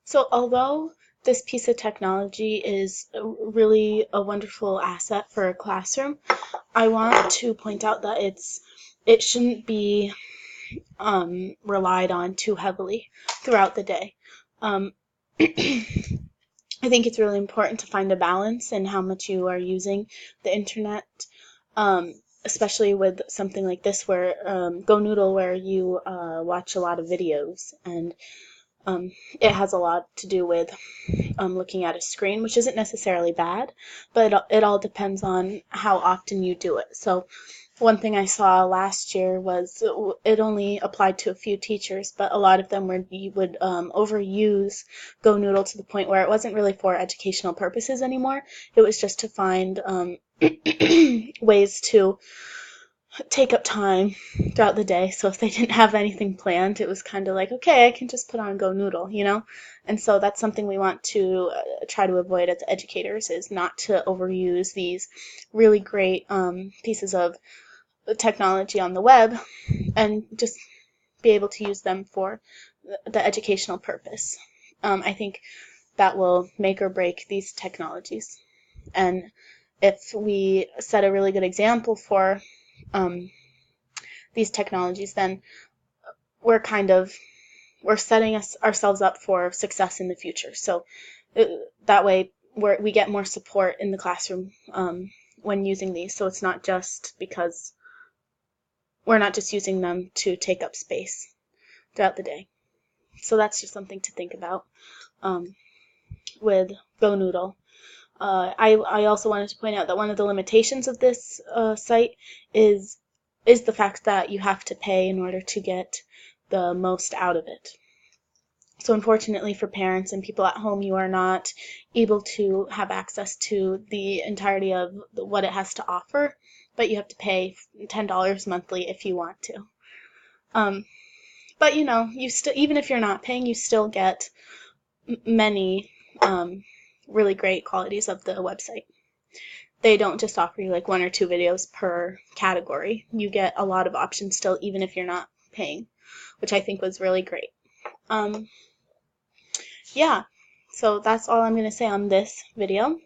So although this piece of technology is really a wonderful asset for a classroom, I want to point out that it shouldn't be relied on too heavily throughout the day. Um, I think it's really important to find a balance in how much you are using the internet, um, especially with something like this where GoNoodle, where you watch a lot of videos, and it has a lot to do with looking at a screen, which isn't necessarily bad, but it all depends on how often you do it. So one thing I saw last year was it only applied to a few teachers, but a lot of them would overuse GoNoodle to the point where it wasn't really for educational purposes anymore. It was just to find ways to take up time throughout the day. So if they didn't have anything planned, it was kind of like, okay, I can just put on GoNoodle, you know? And so that's something we want to try to avoid as educators, is not to overuse these really great pieces of technology on the web and just be able to use them for the educational purpose. I think that will make or break these technologies. And if we set a really good example for these technologies, then we're setting ourselves up for success in the future. So that way we get more support in the classroom when using these. So it's not just because we're not just using them to take up space throughout the day. So that's just something to think about with GoNoodle. I also wanted to point out that one of the limitations of this site is the fact that you have to pay in order to get the most out of it. So unfortunately for parents and people at home, you are not able to have access to the entirety of what it has to offer, but you have to pay $10 monthly if you want to. But you know, even if you're not paying, you still get many really great qualities of the website. They don't just offer you like one or two videos per category. You get a lot of options still, even if you're not paying, which I think was really great. Yeah, so that's all I'm going to say on this video.